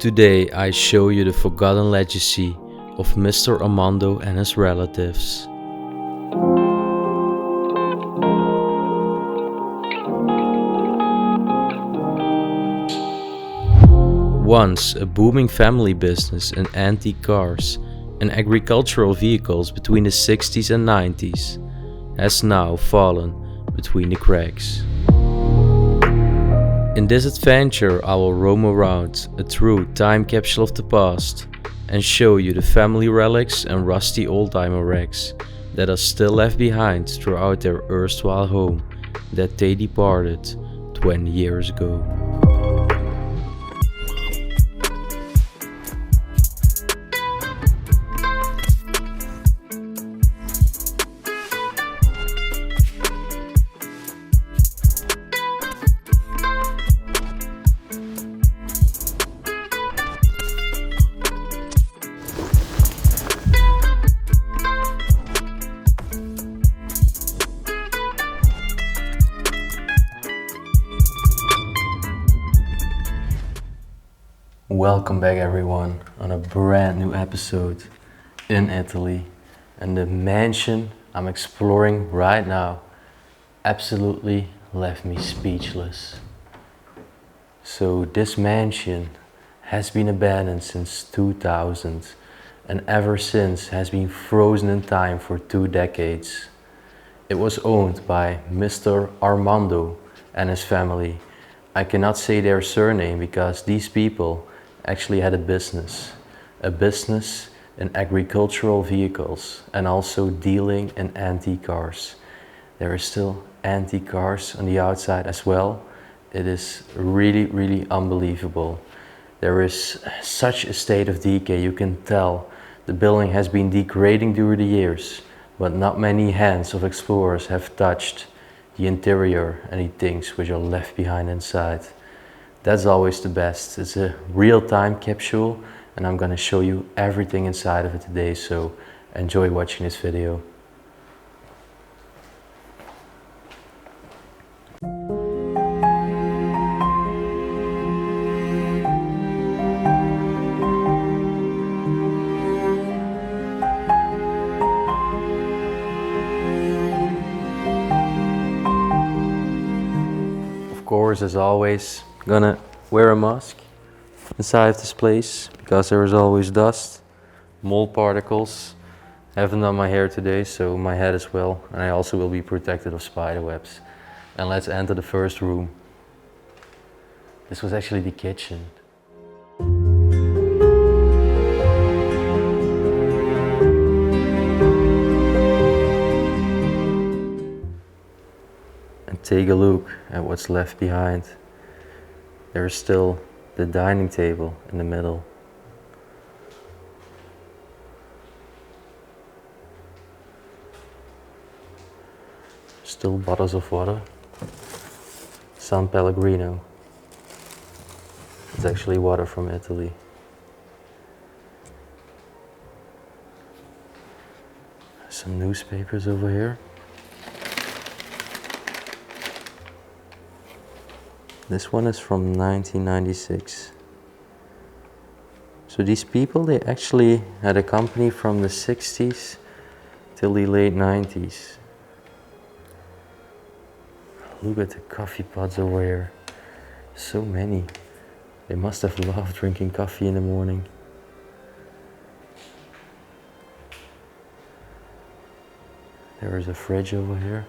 Today I show you the forgotten legacy of Mr. Armando and his relatives. Once a booming family business in antique cars and agricultural vehicles between the 60s and 90s has now fallen between the cracks. In this adventure I will roam around a true time capsule of the past and show you the family relics and rusty oldtimer wrecks that are still left behind throughout their erstwhile home that they departed 20 years ago. Welcome back everyone on a brand new episode in Italy, and the mansion I'm exploring right now absolutely left me speechless. So this mansion has been abandoned since 2000 and ever since has been frozen in time for 2 decades. It was owned by Mr. Armando and his family. I cannot say their surname because these people actually had a business in agricultural vehicles and also dealing in antique cars. There are still antique cars on the outside as well. It is really unbelievable. There is such a state of decay. You can tell the building has been degrading during the years, but not many hands of explorers have touched the interior and the things which are left behind inside. That's always the best. It's a real time capsule and I'm gonna show you everything inside of it today, so enjoy watching this video. Of course, as always, gonna wear a mask inside of this place because there is always dust, mold particles. I haven't done my hair today, so my head as well, and I also will be protected of spider webs. And let's enter the first room. This was actually the kitchen. And take a look at what's left behind. There's still the dining table in the middle. Still bottles of water. San Pellegrino. It's actually water from Italy. Some newspapers over here. This one is from 1996. So these people, they actually had a company from the 60s till the late 90s. Look at the coffee pots over here. So many. They must have loved drinking coffee in the morning. There is a fridge over here.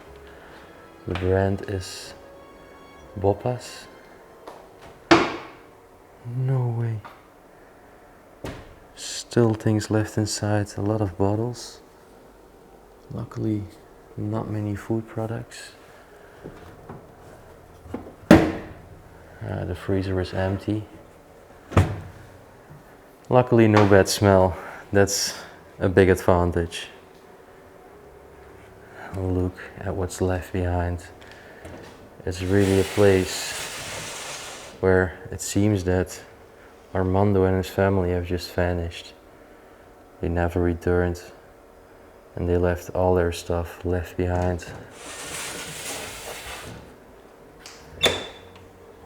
The brand is 𝗏𝗏𝗏. No way. Still things left inside, a lot of bottles. Luckily, not many food products. The freezer is empty. Luckily, no bad smell. That's a big advantage. Look at what's left behind. It's really a place where it seems that Armando and his family have just vanished. They never returned and they left all their stuff left behind.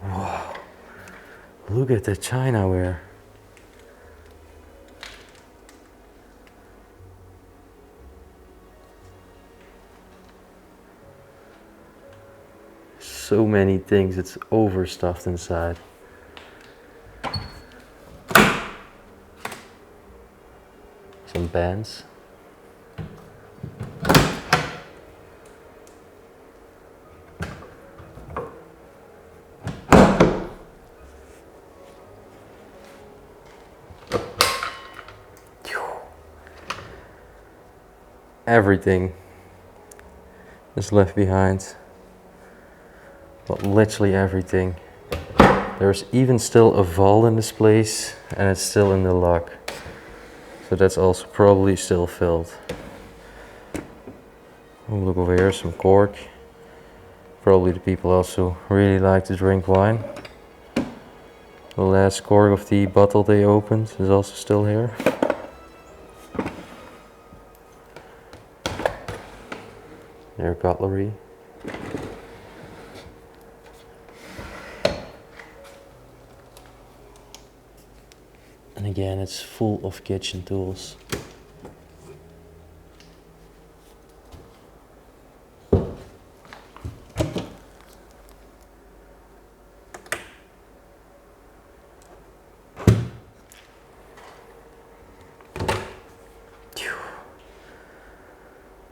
Wow, look at the chinaware. so many things, it's overstuffed inside. Some bands. Everything is left behind, but literally everything. There's even still a vault in this place, and it's still in the lock, so that's also probably still filled. Oh, look over here, some cork. Probably the people also really like to drink wine. The last cork of the bottle they opened is also still here. Their cutlery. And again, it's full of kitchen tools.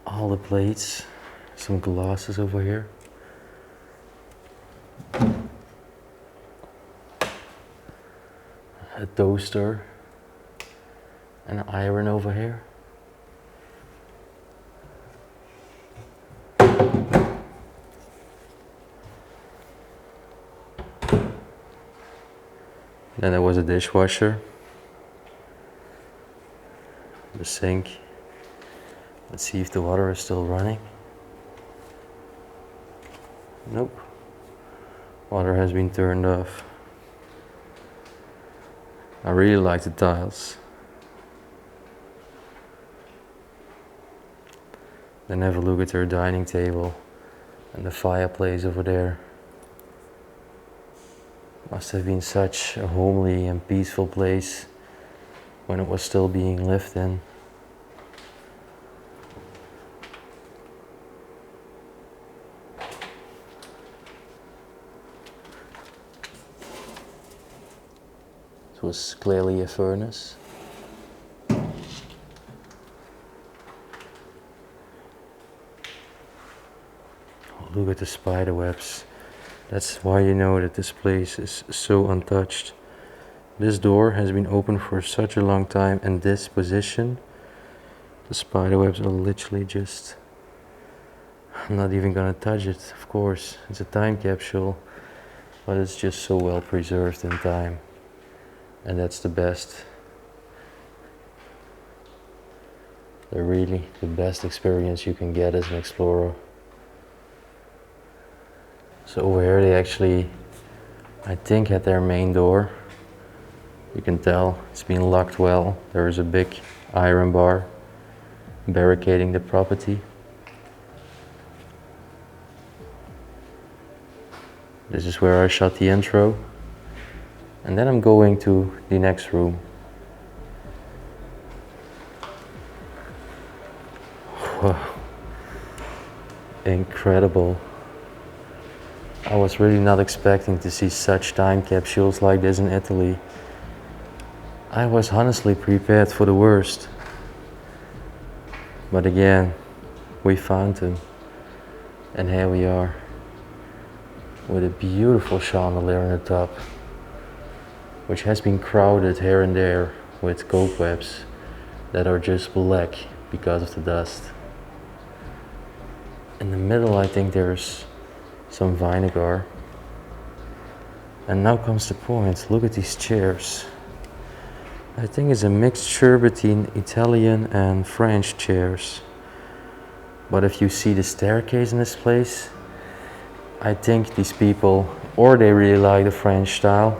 All the plates. Some glasses over here. A toaster. And an iron over here. Then there was a dishwasher. The sink. Let's see if the water is still running. Nope. Water has been turned off. I really like the tiles. Then have a look at their dining table and the fireplace over there. Must have been such a homely and peaceful place when it was still being lived in. It was clearly a furnace. Look at the spider webs. That's why you know that this place is so untouched. This door has been open for such a long time, and this position, the spider webs are literally just... I'm not even gonna touch it, of course. It's a time capsule, but it's just so well preserved in time. And that's the best. They're really the best experience you can get as an explorer. So over here they actually, I think, had their main door. You can tell it's been locked well. There is a big iron bar barricading the property. This is where I shot the intro. And then I'm going to the next room. Wow. Incredible. I was really not expecting to see such time capsules like this in Italy. I was honestly prepared for the worst. But again, we found them. And here we are, with a beautiful chandelier on the top, which has been crowded here and there with cobwebs that are just black because of the dust. In the middle, I think there's some vinegar. And now comes the point. Look at these chairs. I think it's a mixture between Italian and French chairs. But if you see the staircase in this place, I think these people, or they really like the French style,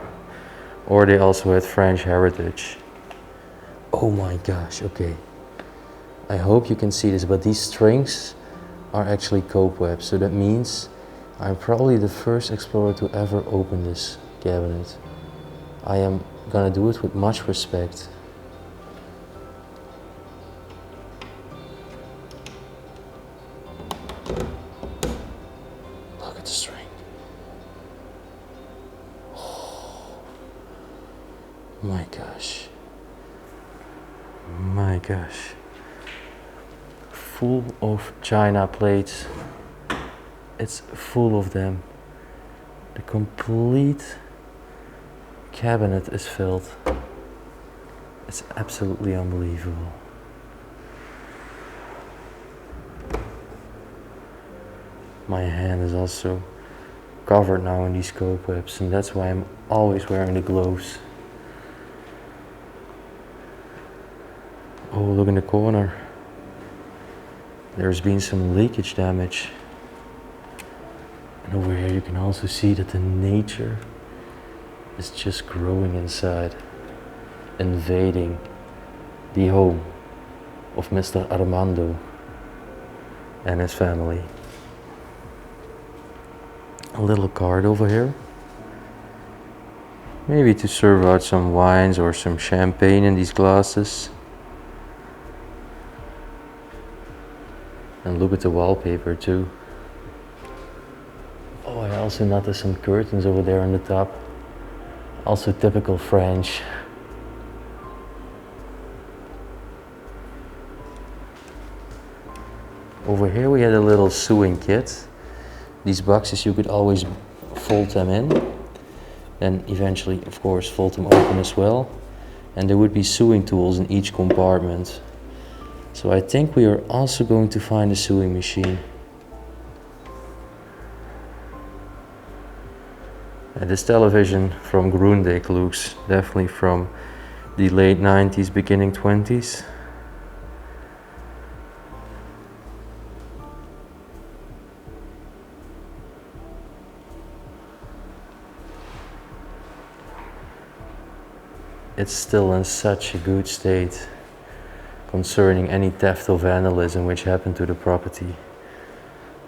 or they also had French heritage. Oh my gosh, okay. I hope you can see this, but these strings are actually cobwebs, so that means I'm probably the first explorer to ever open this cabinet. I am gonna do it with much respect. Look at the string. My gosh. My gosh. Full of china plates. It's full of them. The complete cabinet is filled. It's absolutely unbelievable. My hand is also covered now in these cobwebs, and that's why I'm always wearing the gloves. Oh, look in the corner. There's been some leakage damage. And over here you can also see that the nature is just growing inside, invading the home of Mr. Armando and his family. A little card over here, maybe to serve out some wines or some champagne in these glasses. And look at the wallpaper too. Oh, I also noticed some curtains over there on the top, also typical French. Over here we had a little sewing kit. These boxes, you could always fold them in, and eventually, of course, fold them open as well. And there would be sewing tools in each compartment. So I think we are also going to find a sewing machine. And this television from 𝗦𝘁cie𝗿𝗆𝗆 looks definitely from the late 90s, beginning 20s. It's still in such a good state concerning any theft or vandalism which happened to the property.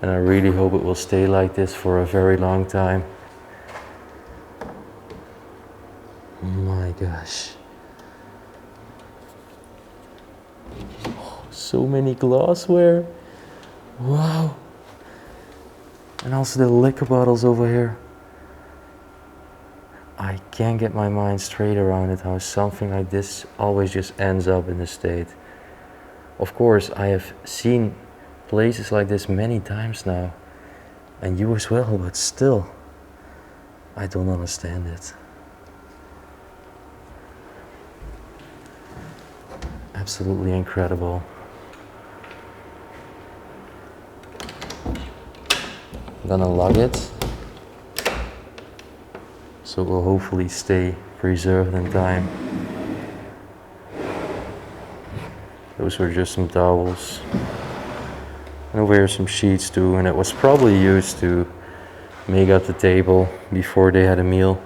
And I really hope it will stay like this for a very long time. My gosh. Oh, so many glassware. Wow. And also the liquor bottles over here. I can't get my mind straight around it, how something like this always just ends up in the state. Of course, I have seen places like this many times now, and you as well, but still, I don't understand it. Absolutely incredible. I'm gonna lug it, so it will hopefully stay preserved in time. Those were just some towels. And over here some sheets too, and it was probably used to make up the table before they had a meal.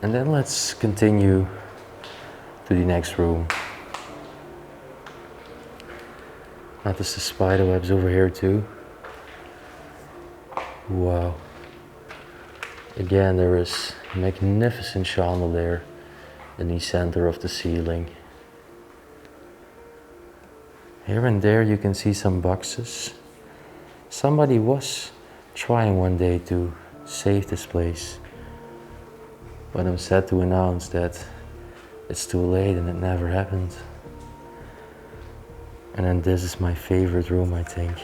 And then let's continue to the next room. Notice the spider webs over here too. Wow. Again, there is a magnificent chandelier in the center of the ceiling. Here and there you can see some boxes. Somebody was trying one day to save this place, but I'm sad to announce that it's too late and it never happened. And then this is my favorite room, I think.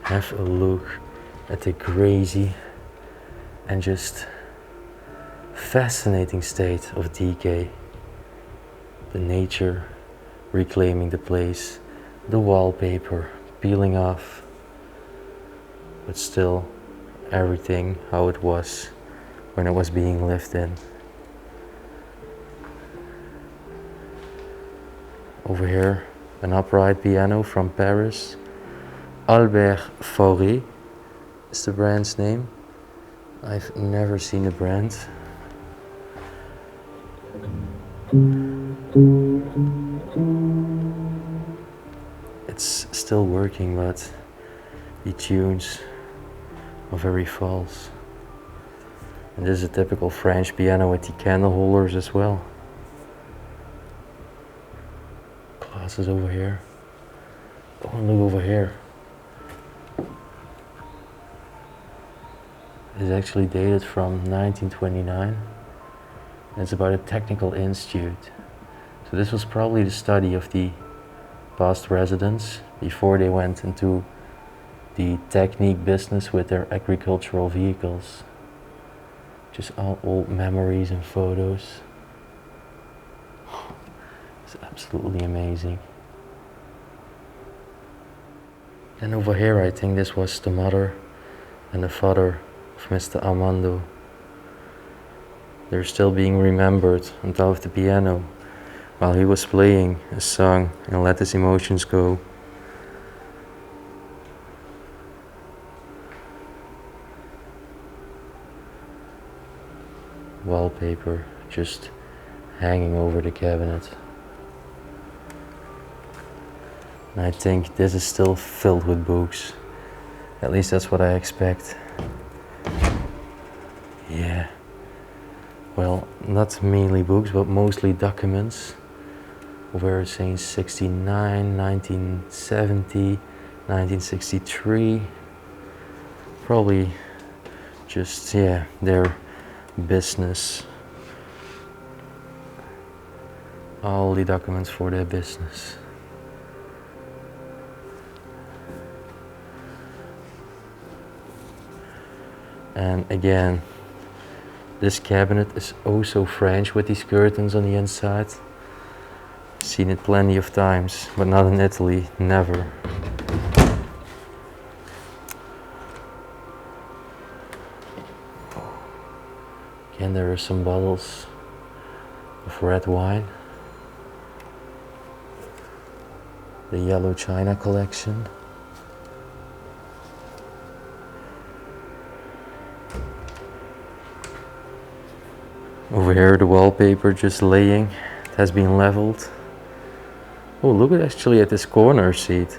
Have a look at the crazy and just fascinating state of decay. The nature reclaiming the place, the wallpaper peeling off, but still everything how it was when it was being lived in. Over here, an upright piano from Paris. 𝗏𝗏𝗏𝗏 is the brand's name. I've never seen the brand. It's still working, but the tunes are very false. And this is a typical French piano with the candle holders as well. Glasses over here. Oh, and look over here. is actually dated from 1929. It's about a technical institute. So this was probably the study of the past residents before they went into the technique business with their agricultural vehicles. Just all old memories and photos. It's absolutely amazing. And over here I think this was the mother and the father of Mr. Armando. They're still being remembered on top of the piano while he was playing a song and let his emotions go. Wallpaper just hanging over the cabinet. And I think this is still filled with books. At least that's what I expect. Yeah. Well, not mainly books, but mostly documents. Where it's saying 69, 1970, 1963. Probably just, yeah, their business. All the documents for their business. And again, this cabinet is oh so French with these curtains on the inside. Seen it plenty of times, but not in Italy, never. Again, there are some bottles of red wine. The yellow china collection. Over here the wallpaper just laying, it has been leveled. Oh, look actually at this corner seat.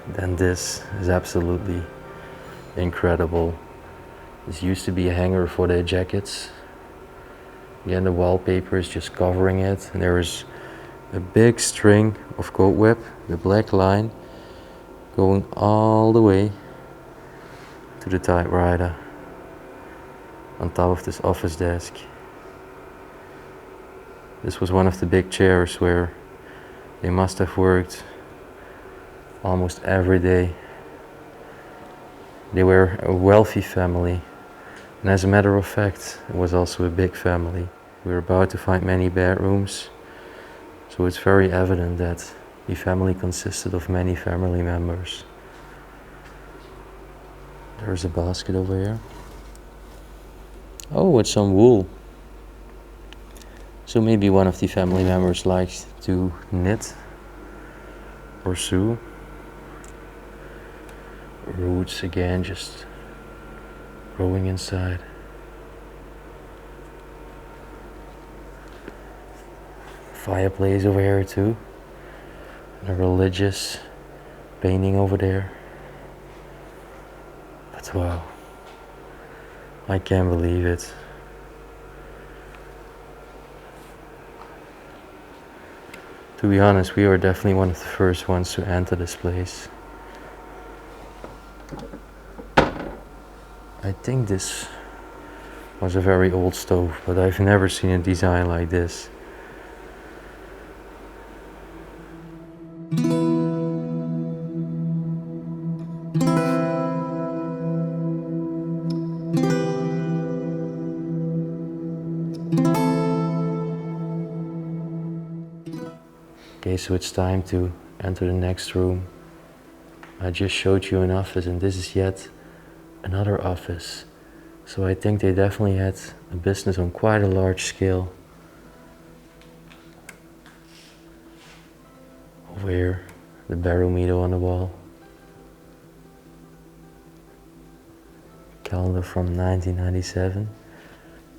Then this is absolutely incredible. This used to be a hanger for their jackets. Again, the wallpaper is just covering it, and there is a big string of cobweb, the black line, going all the way to the typewriter on top of this office desk. This was one of the big chairs where they must have worked almost every day. They were a wealthy family, and as a matter of fact, it was also a big family. We were about to find many bedrooms, so it's very evident that the family consisted of many family members. There's a basket over here. Oh, it's some wool. So maybe one of the family members likes to knit or sew. Roots again, just growing inside. Fireplace over here too. And a religious painting over there. But wow, I can't believe it. To be honest, we were definitely one of the first ones to enter this place. I think this was a very old stove, but I've never seen a design like this. Okay, so it's time to enter the next room. I just showed you an office, and this is yet another office. So I think they definitely had a business on quite a large scale. Over here, the barometer on the wall. Calendar from 1997.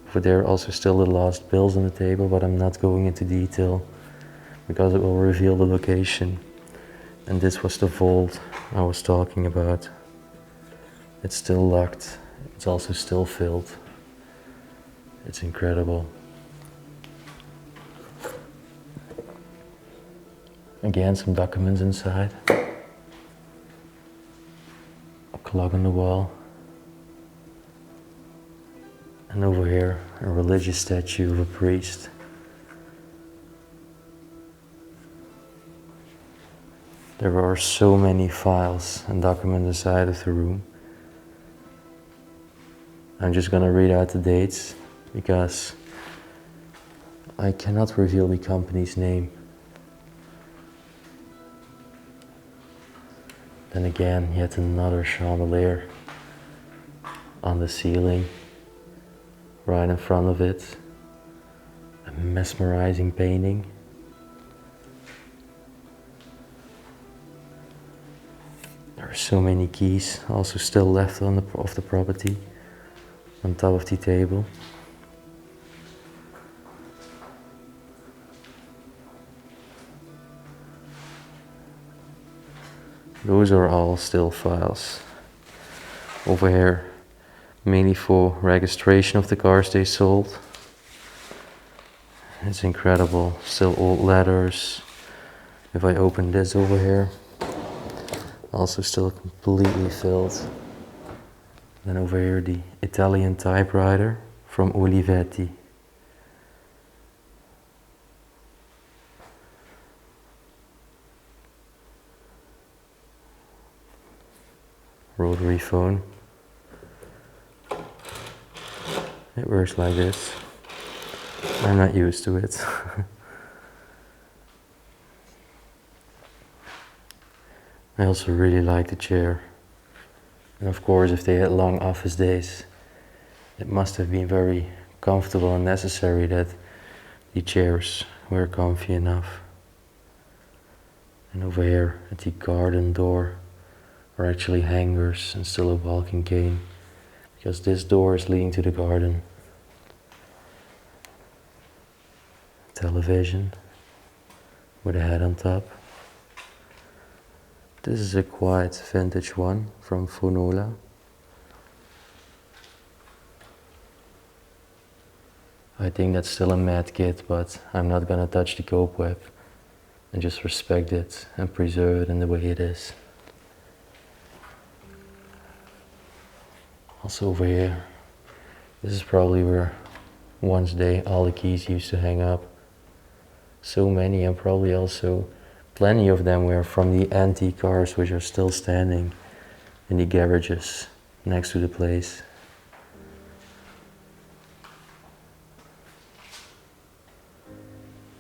Over there also still the last bills on the table, but I'm not going into detail because it will reveal the location. And this was the vault I was talking about. It's still locked. It's also still filled. It's incredible. Again, some documents inside. a clock on the wall. And over here, a religious statue of a priest. There are so many files and documents inside of the room. I'm just gonna read out the dates because I cannot reveal the company's name. Then again, yet another chandelier on the ceiling, right in front of it. A mesmerizing painting. There are so many keys also still left on of the property on top of the table. Those are all still files. Over here, mainly for registration of the cars they sold. It's incredible, still old letters. If I open this over here, also still completely filled. Then over here the Italian typewriter from 𝗦𝘁cie𝗿𝗆𝗶. Rotary phone. It works like this. I'm not used to it. I also really like the chair. And of course, if they had long office days, it must have been very comfortable and necessary that the chairs were comfy enough. And over here at the garden door are actually hangers and still a walking cane, because this door is leading to the garden. Television with a head on top. This is a quite vintage one from Phonola. I think that's still a mad kit, but I'm not gonna touch the cobweb and just respect it and preserve it in the way it is. Also over here, this is probably where once all the keys used to hang up. So many, and probably also plenty of them were from the antique cars which are still standing in the garages next to the place.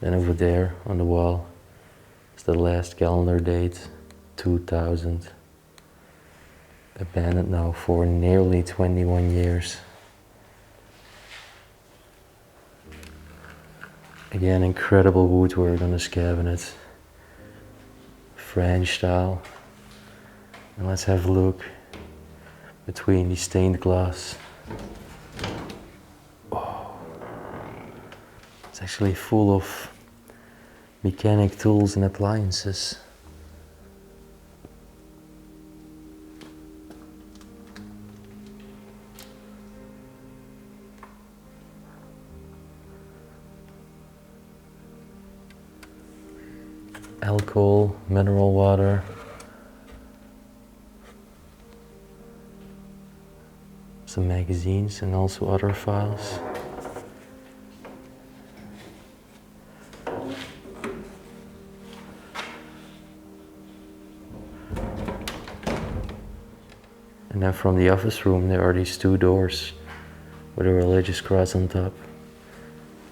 Then over there on the wall is the last calendar date, 2000. Abandoned now for nearly 21 years. Again, incredible woodwork on this cabinet. French style. And let's have a look between the stained glass. Oh. It's actually full of mechanic tools and appliances. Alcohol, mineral water. Some magazines and also other files. And then from the office room there are these two doors with a religious cross on top.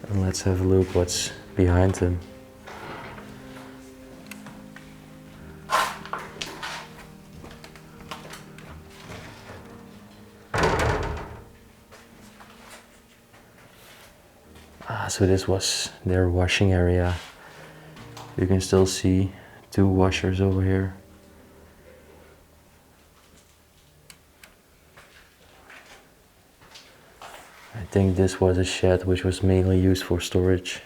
And let's have a look what's behind them. So this was their washing area. You can still see two washers over here. I think this was a shed which was mainly used for storage.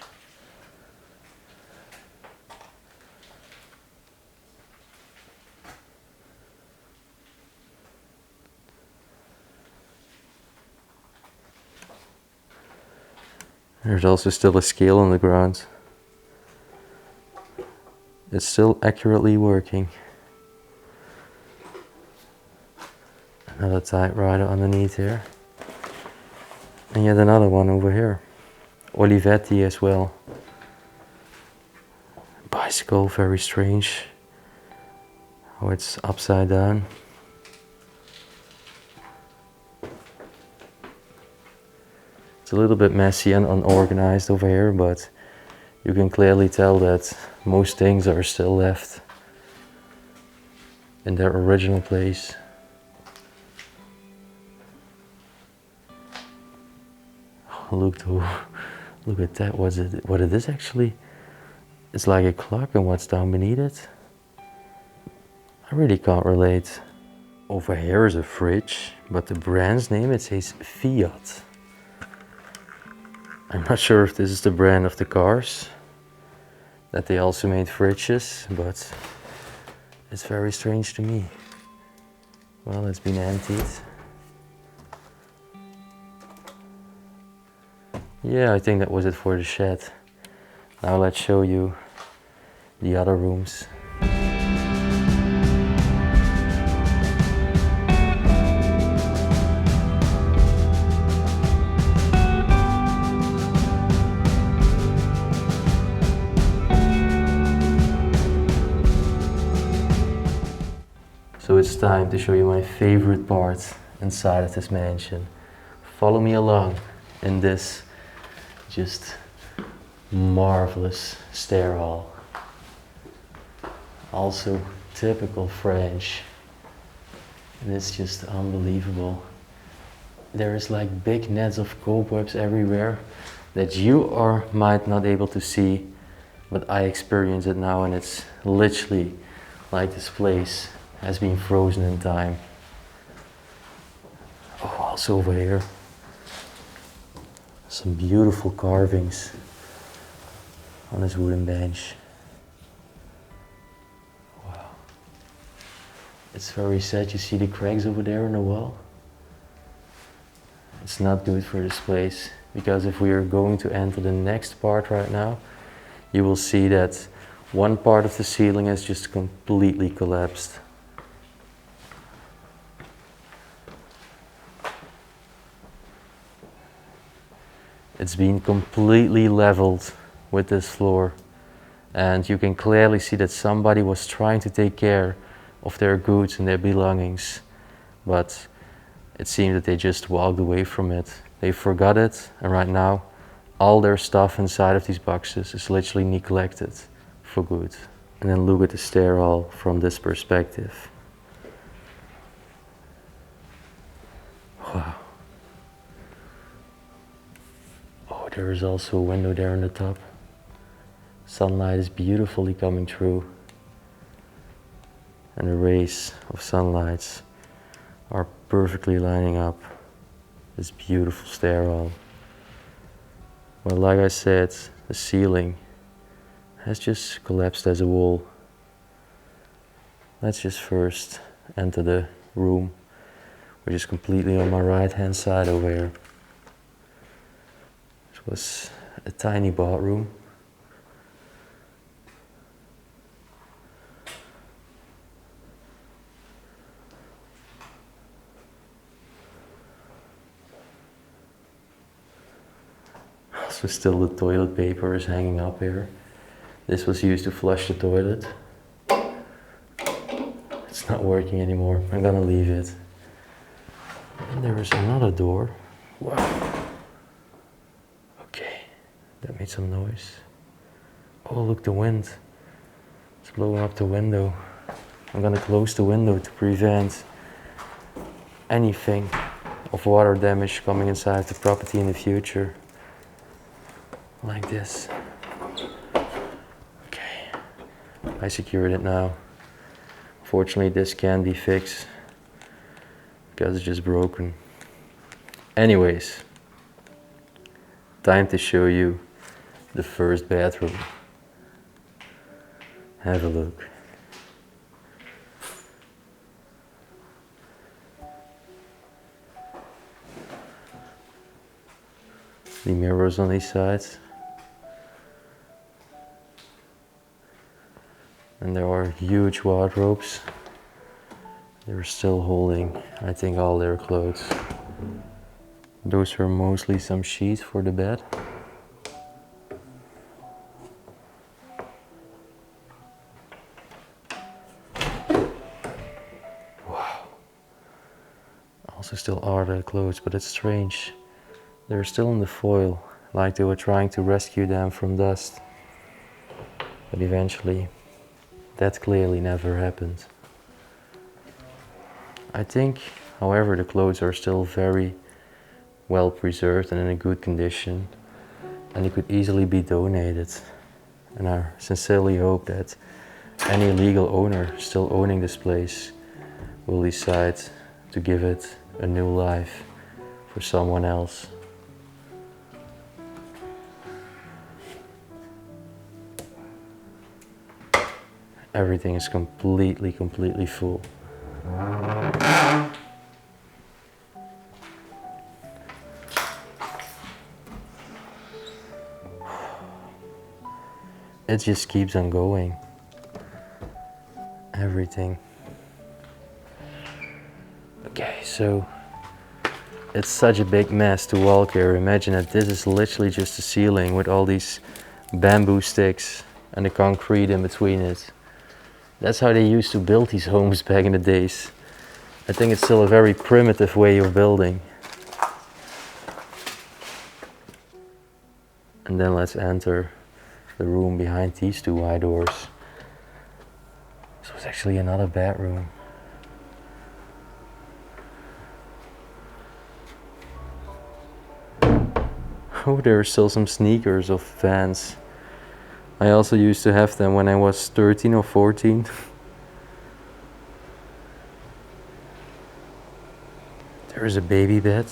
There's also still a scale on the ground. It's still accurately working. Another typewriter underneath here. And yet another one over here. 𝗦𝘁cie as well. Bicycle, very strange. Oh, it's upside down. It's a little bit messy and unorganized over here, but you can clearly tell that most things are still left in their original place. Look at that. What it is actually? It's like a clock, and what's down beneath it? I really can't relate. Over here is a fridge, but the brand's name, it says Fiat. I'm not sure if this is the brand of the cars, that they also made fridges, but it's very strange to me. Well, it's been emptied. Yeah, I think that was it for the shed. Now let's show you the other rooms. So it's time to show you my favorite part inside of this mansion. Follow me along in this just marvelous stair hall. Also typical French. And it's just unbelievable. There is like big nets of cobwebs everywhere that you might not able to see, but I experience it now, and it's literally like this place has been frozen in time. Oh, also over here, some beautiful carvings on this wooden bench. Wow. It's very sad. You see the cracks over there in the wall? It's not good for this place, because if we are going to enter the next part right now, you will see that one part of the ceiling has just completely collapsed. It's been completely leveled with this floor, and you can clearly see that somebody was trying to take care of their goods and their belongings, but it seemed that they just walked away from it. They forgot it, and right now all their stuff inside of these boxes is literally neglected for good. And then look at the stair hall from this perspective. Wow. Oh, there is also a window there on the top. Sunlight is beautifully coming through, and the rays of sunlight are perfectly lining up this beautiful stair hall. Well, like I said, the ceiling has just collapsed as a wall. Let's just first enter the room, which is completely on my right hand side over here. It was a tiny bathroom. So still the toilet paper is hanging up here. This was used to flush the toilet. It's not working anymore. I'm gonna leave it. And there is another door. Wow. Okay, that made some noise. Oh, look, the wind. It's blowing up the window. I'm gonna close the window to prevent anything of water damage coming inside the property in the future. Like this. Okay, I secured it now. Fortunately, this can be fixed because it's just broken. Anyways, time to show you the first bathroom. Have a look. The mirrors on these sides. And there are huge wardrobes They're still holding, I think, all their clothes. Those were mostly some sheets for the bed. Wow. Also still are their clothes, but it's strange. They're still in the foil, like they were trying to rescue them from dust. But eventually, that clearly never happened. I think, however, the clothes are still very well preserved and in a good condition, and they could easily be donated. And I sincerely hope that any legal owner still owning this place will decide to give it a new life for someone else. Everything is completely full. It just keeps on going. Everything. Okay, so it's such a big mess to walk here. Imagine that this is literally just a ceiling with all these bamboo sticks and the concrete in between it. That's how they used to build these homes back in the days. I think it's still a very primitive way of building. And then let's enter the room behind these two wide doors. This was actually another bedroom. Oh, there are still some sneakers of Vans. I also used to have them when I was 13 or 14. There is a baby bed.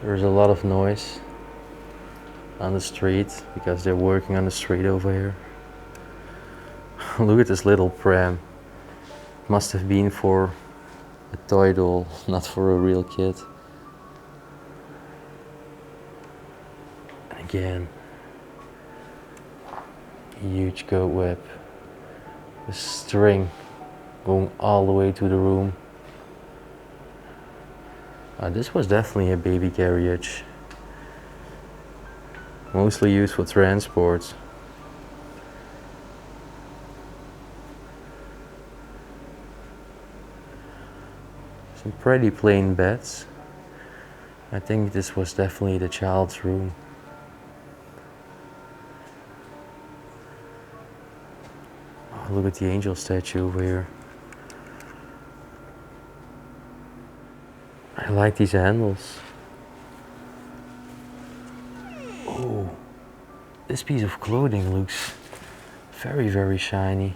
There's a lot of noise on the street because they're working on the street over here. Look at this little pram. Must have been for a toy doll, not for a real kid. And again, a huge goat whip. The string going all the way to the room. This was definitely a baby carriage. Mostly used for transport. Some pretty plain beds. I think this was definitely the child's room. Oh, look at the angel statue over here. I like these handles. Oh, this piece of clothing looks very shiny.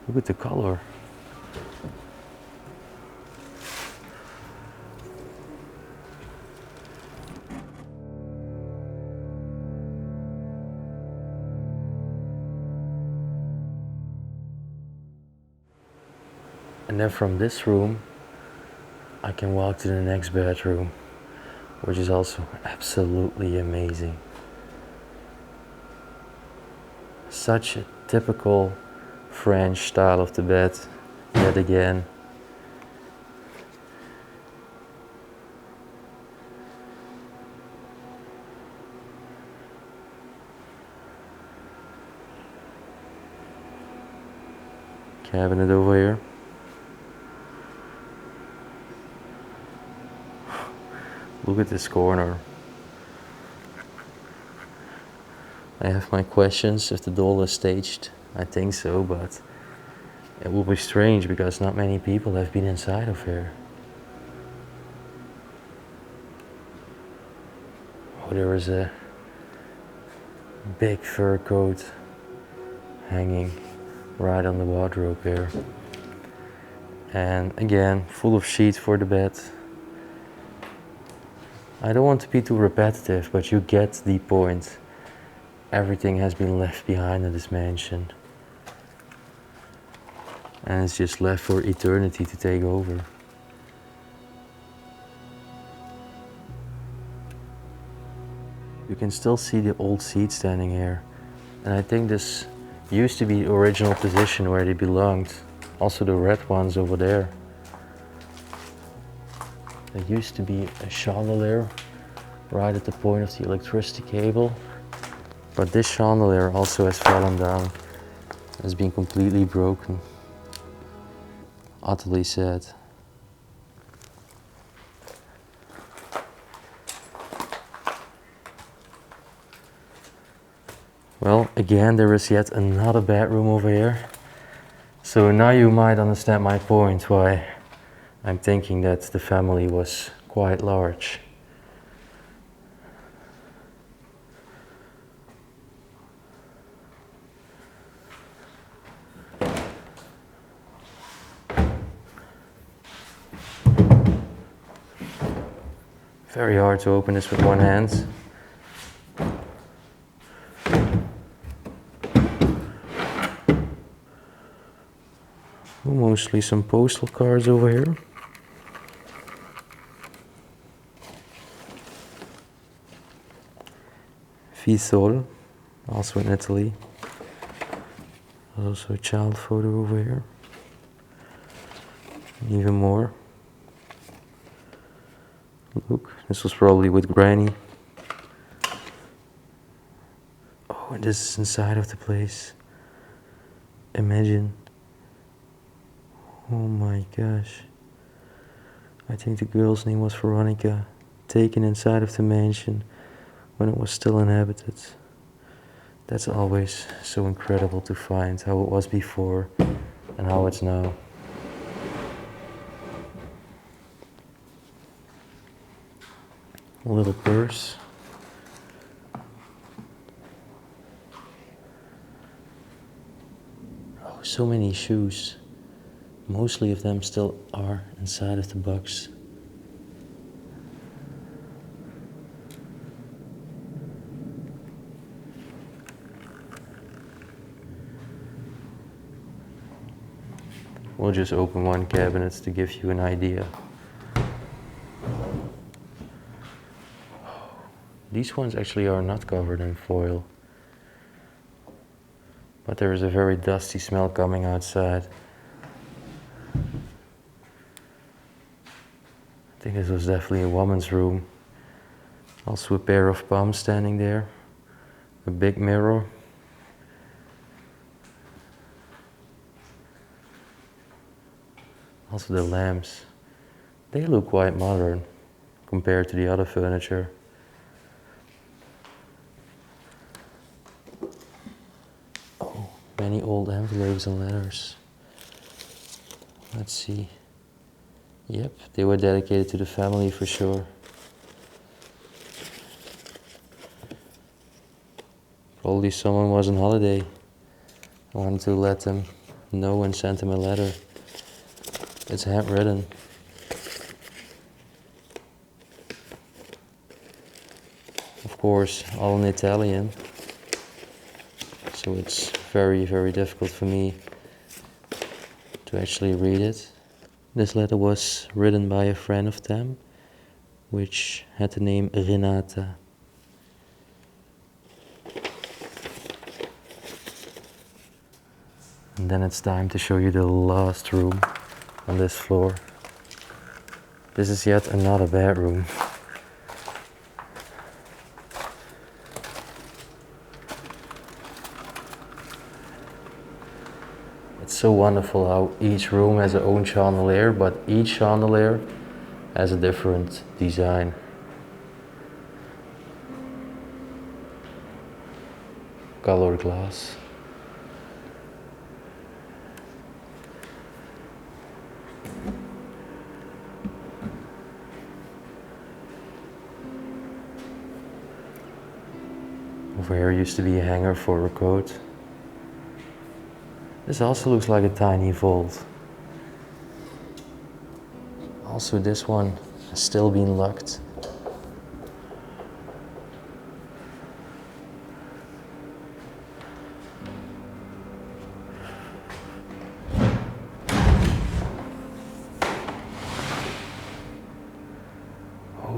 Look at the color. And then from this room, I can walk to the next bedroom, which is also absolutely amazing. Such a typical French style of the bed, yet again. Cabinet over here. Look at this corner. I have my questions if the doll is staged. I think so, but it will be strange because not many people have been inside of here. Oh, there is a big fur coat hanging right on the wardrobe here. And again, full of sheets for the bed. I don't want to be too repetitive, but you get the point. Everything has been left behind in this mansion. And it's just left for eternity to take over. You can still see the old seats standing here. And I think this used to be the original position where they belonged. Also the red ones over there. There used to be a chandelier right at the point of the electricity cable. But this chandelier also has fallen down. It's been completely broken. Utterly sad. Well, again, there is yet another bedroom over here. So now you might understand my point why I'm thinking that the family was quite large. Very hard to open this with one hand. Mostly some postal cards over here. 𝗦𝘁cie𝗿𝘆𝗹𝗶, also in Italy. There's also a child photo over here. Even more. Look, this was probably with Granny. Oh, and this is inside of the place. Imagine. Oh my gosh. I think the girl's name was Veronica, taken inside of the mansion when it was still inhabited. That's always so incredible to find, how it was before and how it's now. A little purse. Oh, so many shoes. Mostly of them still are inside of the box. We'll just open one cabinet to give you an idea. These ones actually are not covered in foil. But there is a very dusty smell coming outside. I think this was definitely a woman's room. Also a pair of palms standing there. A big mirror. Also the lamps. They look quite modern compared to the other furniture. Oh, many old envelopes and letters. Let's see. Yep, they were dedicated to the family for sure. Probably someone was on holiday. I wanted to let them know and send them a letter. It's handwritten. Of course, all in Italian. So it's very, very difficult for me to actually read it. This letter was written by a friend of them, which had the name Renata. And then it's time to show you the last room on this floor. This is yet another bedroom. It's so wonderful how each room has its own chandelier, but each chandelier has a different design. Colored glass. Over here used to be a hanger for a coat. This also looks like a tiny vault. Also this one has still been locked.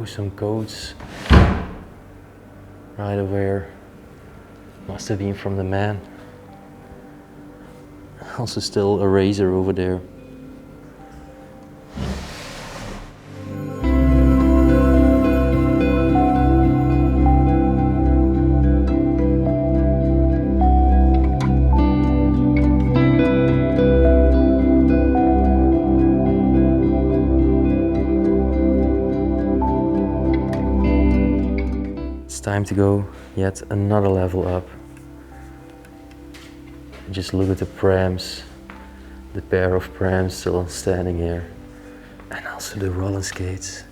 Oh, some coats right over here. Must have been from the man. Also still a razor over there. It's time to go yet another level up. Just look at the prams, the pair of prams still standing here, and also the roller skates.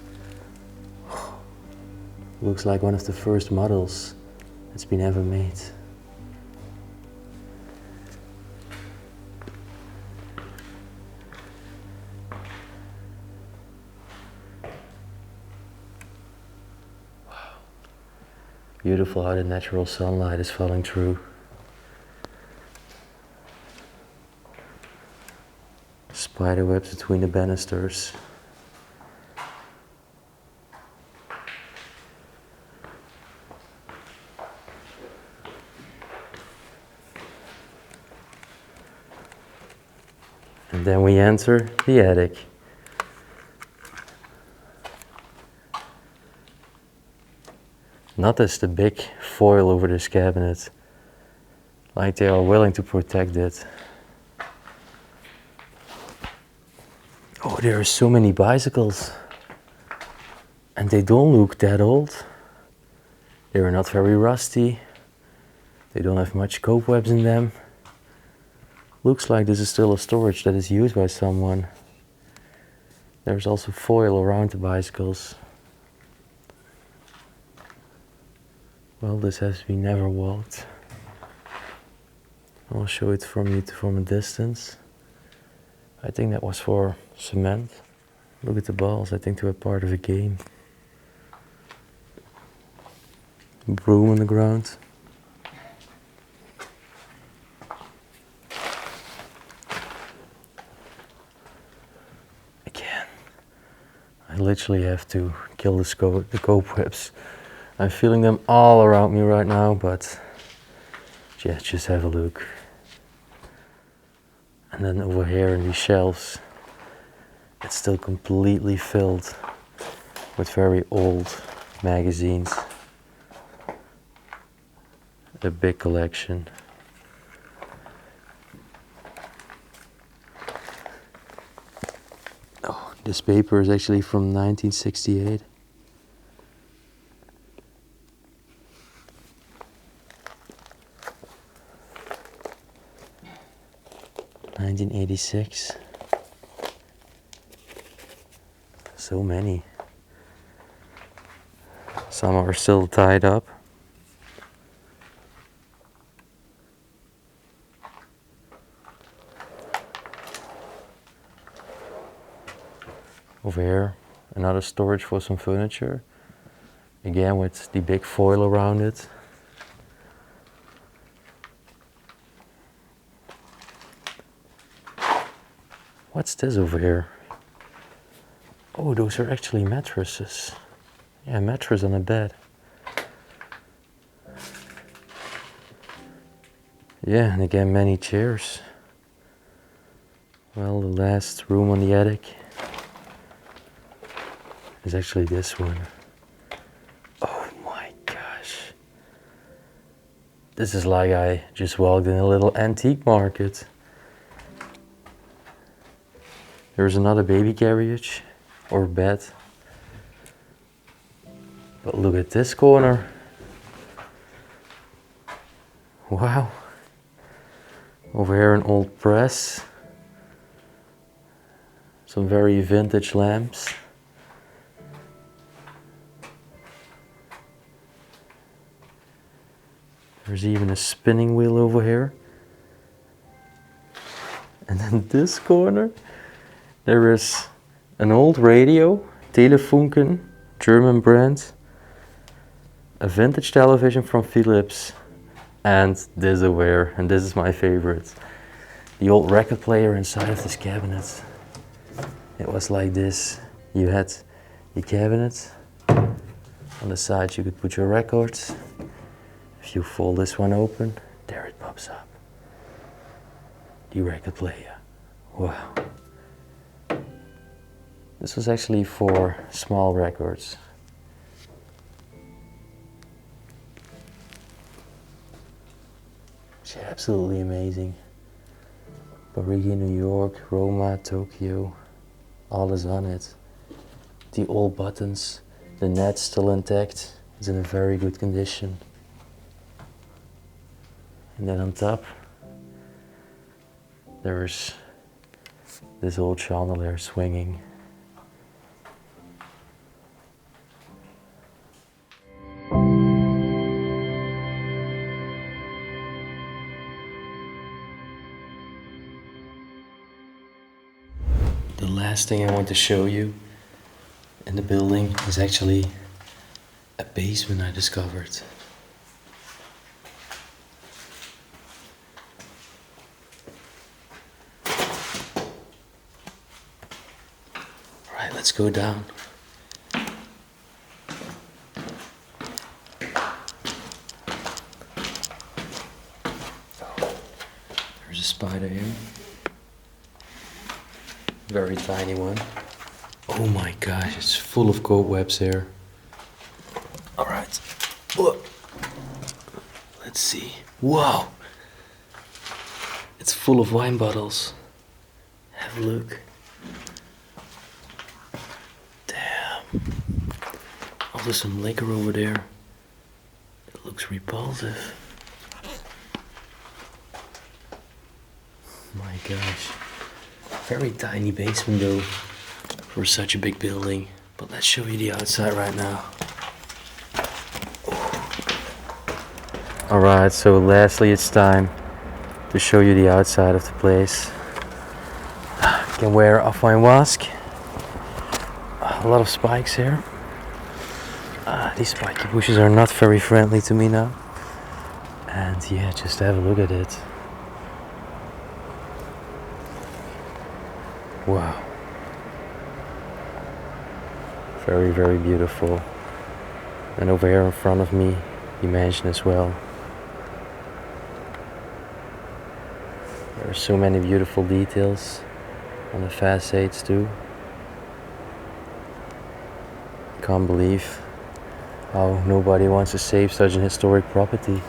Looks like one of the first models that's been ever made. Wow. Beautiful how the natural sunlight is falling through. Spider webs between the banisters. And then we enter the attic. Notice the big foil over this cabinet, like they are willing to protect it. Oh, there are so many bicycles, and they don't look that old. They are not very rusty. They don't have much cobwebs in them. Looks like this is still a storage that is used by someone. There's also foil around the bicycles. Well, this has been never walked. I'll show it from a distance. I think that was for cement. Look at the balls, I think they were part of a game. Broom on the ground. Again, I literally have to kill the cobwebs. I'm feeling them all around me right now, but yeah, just have a look. And then over here in these shelves, it's still completely filled with very old magazines. A big collection. Oh, this paper is actually from 1968. '86. So many. Some are still tied up. Over here, another storage for some furniture. Again with the big foil around it. What's this over here? Oh, those are actually mattresses. Yeah, a mattress on a bed. Yeah, and again many chairs. Well, the last room on the attic is actually this one. Oh my gosh. This is like I just walked in a little antique market. There's another baby carriage or bed. But look at this corner. Wow. Over here an old press. Some very vintage lamps. There's even a spinning wheel over here. And then this corner, there is an old radio, Telefunken, German brand, a vintage television from Philips, and this over here, and this is my favorite. The old record player inside of this cabinet. It was like this. You had your cabinet, On the side you could put your records. If you fold this one open, there it pops up. The record player. Wow. This was actually for small records. It's absolutely amazing. Paris, New York, Roma, Tokyo, all is on it. The old buttons, the net's still intact, it's in a very good condition. And then on top, there's this old chandelier swinging. The last thing I want to show you in the building is actually a basement I discovered. Alright, let's go down. There's a spider here. Very tiny one. Oh my gosh, it's full of cobwebs here. Alright. Let's see. Wow! It's full of wine bottles. Have a look. Damn. Oh, there's some liquor over there. It looks repulsive. My gosh. Very tiny basement though, for such a big building. But let's show you the outside right now. Alright, so lastly it's time to show you the outside of the place. You can wear 𝗦𝘁cie𝗿𝘆𝗶. A lot of spikes here. These spiky bushes are not very friendly to me now. And yeah, just have a look at it. Wow. Very, very beautiful. And over here in front of me, the mansion as well. There are so many beautiful details on the facades too. Can't believe how nobody wants to save such an historic property.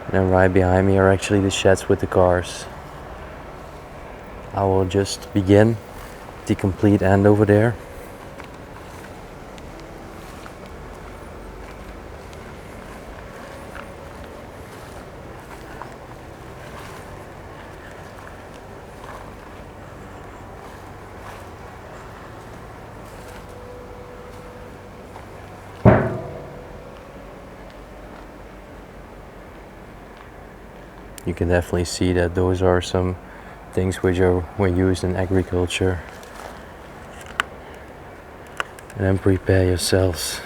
And then right behind me are actually the sheds with the cars. I will just begin the complete end over there. You can definitely see that those are some things which were used in agriculture. And then prepare yourselves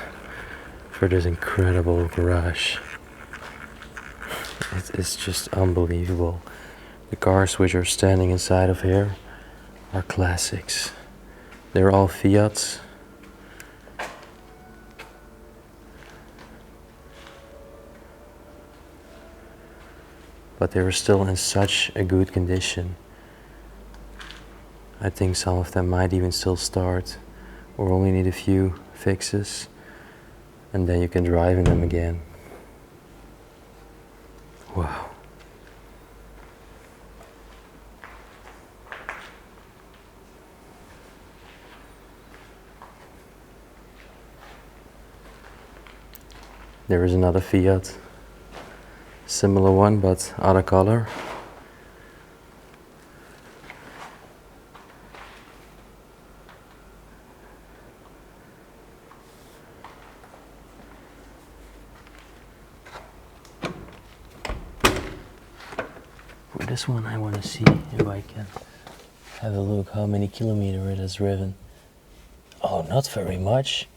for this incredible garage. It's just unbelievable. The cars which are standing inside of here are classics. They're all Fiats. But they were still in such a good condition. I think some of them might even still start, or only need a few fixes, and then you can drive in them again. Wow. There is another Fiat, similar one but other color. For this one I want to see if I can have a look how many kilometers it has driven. Oh, not very much.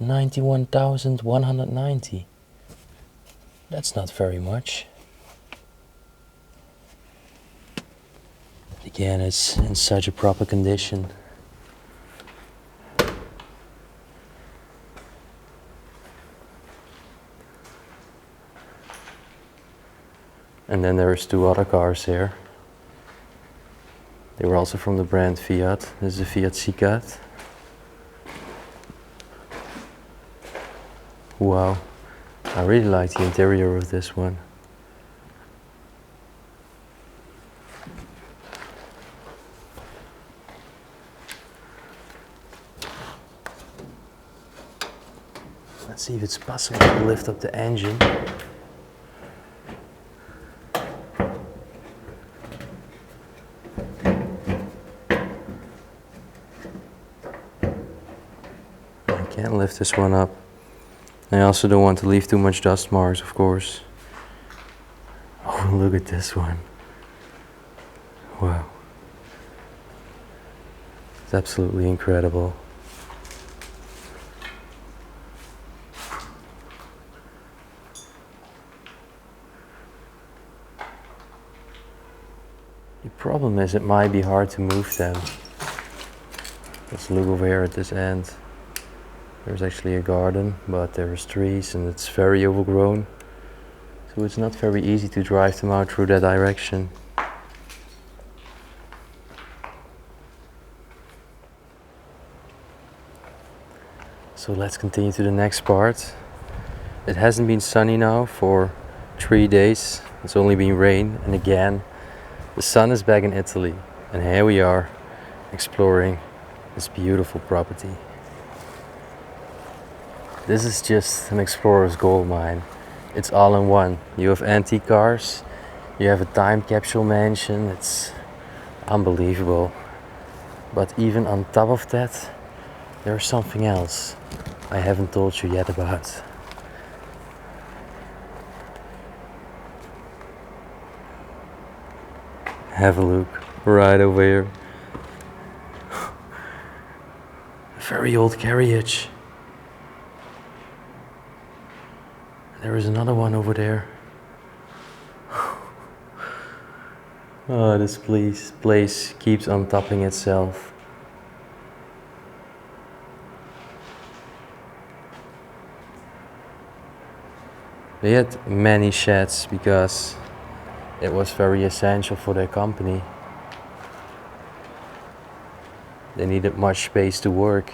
91,190. That's not very much. Again, it's in such a proper condition. And then there's two other cars here. They were also from the brand Fiat. This is a 𝗦𝘁cie𝗿𝗆. Wow, I really like the interior of this one. Let's see if it's possible to lift up the engine. I can't lift this one up. I also don't want to leave too much dust marks, of course. Oh, look at this one. Wow. It's absolutely incredible. The problem is it might be hard to move them. Let's look over here at this end. There's actually a garden, but there's trees and it's very overgrown. So it's not very easy to drive them out through that direction. So let's continue to the next part. It hasn't been sunny now for 3 days. It's only been rain, and again, the sun is back in Italy. And here we are, exploring this beautiful property. This is just an explorer's gold mine. It's all in one. You have antique cars, you have a time capsule mansion. It's unbelievable. But even on top of that, there's something else I haven't told you yet about. Have a look right over here. A very old carriage. There is another one over there. Oh, this place keeps on topping itself. They had many sheds because it was very essential for their company. They needed much space to work.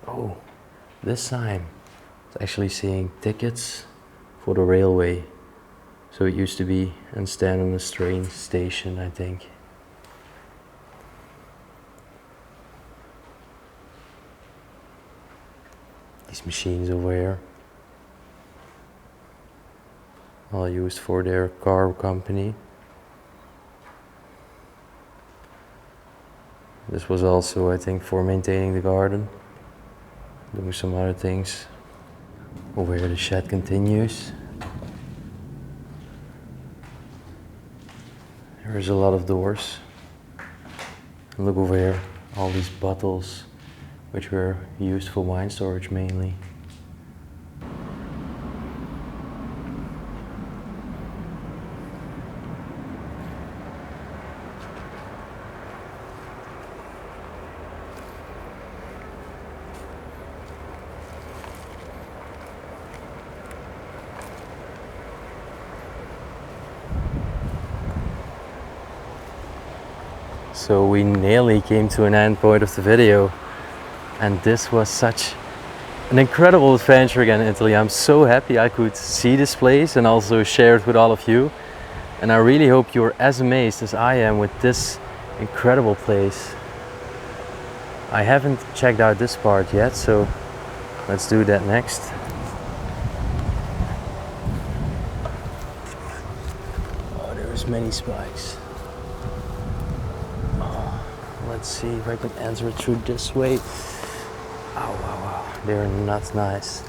Oh, this sign is actually saying tickets for the railway. So it used to be and stand on the train station, I think. These machines over here, all used for their car company. This was also, I think, for maintaining the garden, doing some other things. Over here the shed continues. There's a lot of doors. And look over here, all these bottles, which were used for wine storage mainly. So we nearly came to an end point of the video, and this was such an incredible adventure again in Italy. I'm so happy I could see this place and also share it with all of you, and I really hope you're as amazed as I am with this incredible place. I haven't checked out this part yet, so let's do that next. Oh, there's many spikes. Let's see if I can enter it through this way. Oh, wow, they're not nice.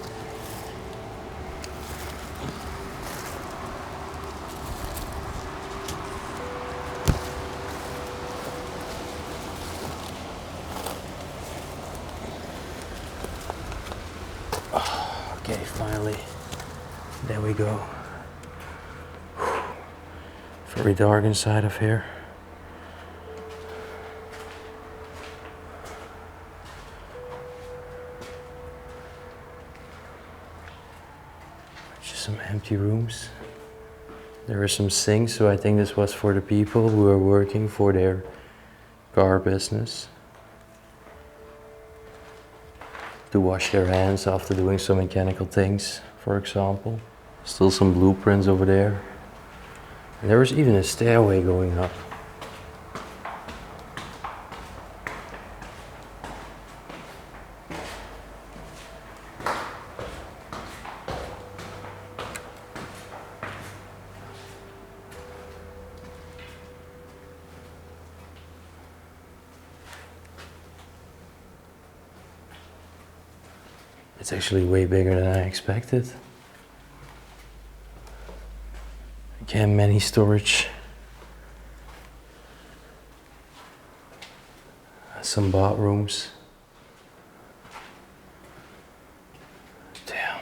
Okay, finally, there we go. Very dark inside of here. empty rooms. There are some sinks, so I think this was for the people who are working for their car business, to wash their hands after doing some mechanical things, for example. Still some blueprints over there. And there was even a stairway going up. It's actually way bigger than I expected. Again, many storage. Some bathrooms. Damn.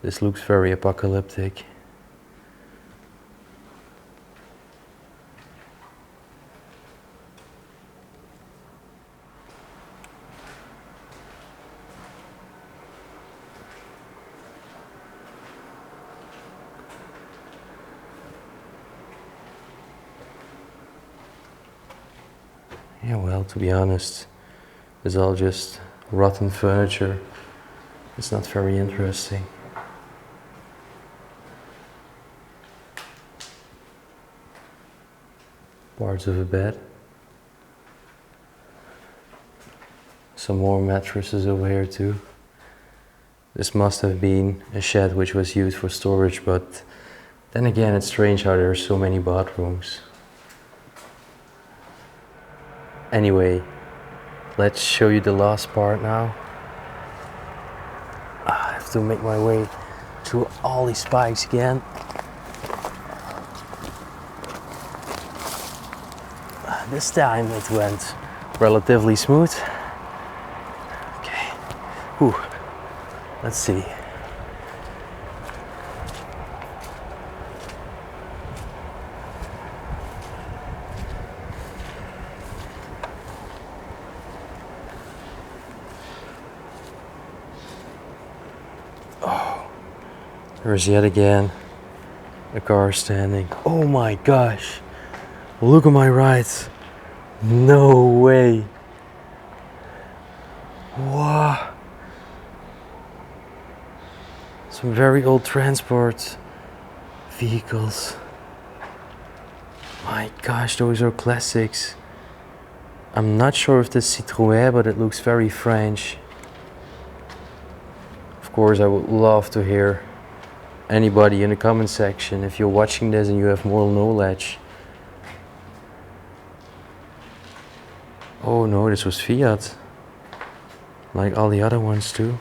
This looks very apocalyptic. Yeah, well, to be honest, it's all just rotten furniture. It's not very interesting. Parts of a bed. Some more mattresses over here too. This must have been a shed which was used for storage, but then again, it's strange how there are so many bathrooms. Anyway, let's show you the last part now. I have to make my way through all these spikes again. This time it went relatively smooth. Okay, whew. Let's see. There's yet again a car standing. Oh my gosh, look at my right. No way. Wow. Some very old transport vehicles. My gosh, those are classics. I'm not sure if this is 𝗦𝘁cie, but it looks very French. Of course, I would love to hear anybody in the comment section if you're watching this and you have more knowledge. Oh no, this was Fiat, like all the other ones too.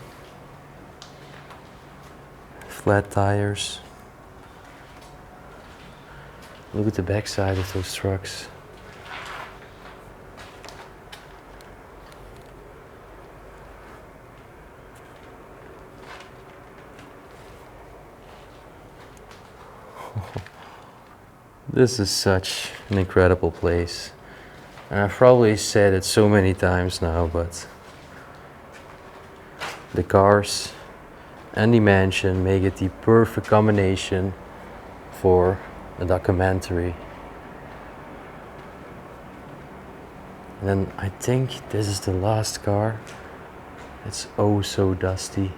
Flat tires. Look at the back side of those trucks. This is such an incredible place. And I've probably said it so many times now, but the cars and the mansion make it the perfect combination for a documentary. And then I think this is the last car. It's oh so dusty.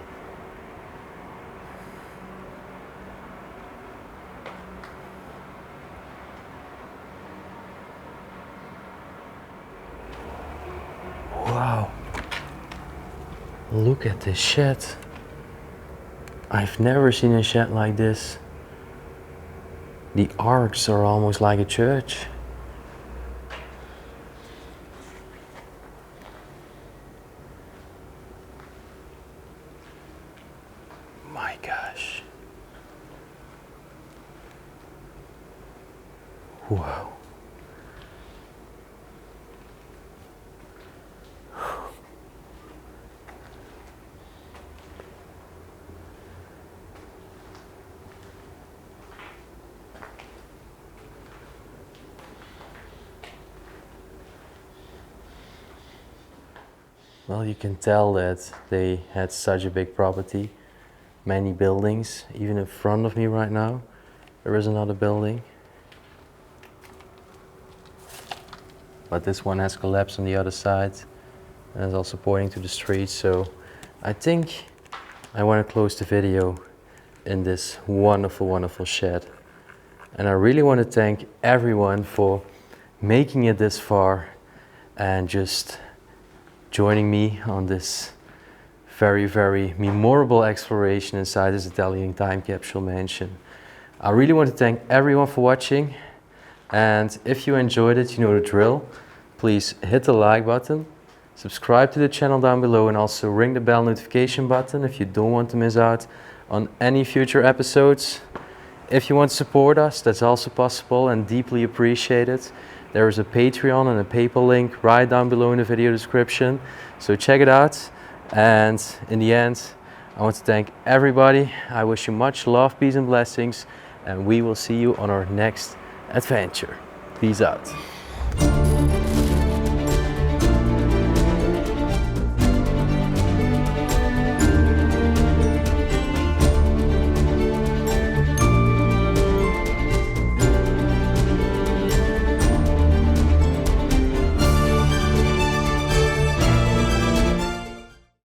Wow, look at this shed. I've never seen a shed like this. The arcs are almost like a church. My gosh. Wow. Well, you can tell that they had such a big property. many buildings. Even in front of me right now, there is another building. But this one has collapsed on the other side and is also pointing to the street. So I think I want to close the video in this wonderful, wonderful shed. And I really want to thank everyone for making it this far and just joining me on this very, very memorable exploration inside this Italian time capsule mansion. I really want to thank everyone for watching, and if you enjoyed it, you know the drill. Please hit the like button, subscribe to the channel down below, and also ring the bell notification button if you don't want to miss out on any future episodes. If you want to support us, that's also possible and deeply appreciated. There is a Patreon and a PayPal link right down below in the video description, so check it out. And in the end, I want to thank everybody. I wish you much love, peace and blessings, and we will see you on our next adventure. Peace out.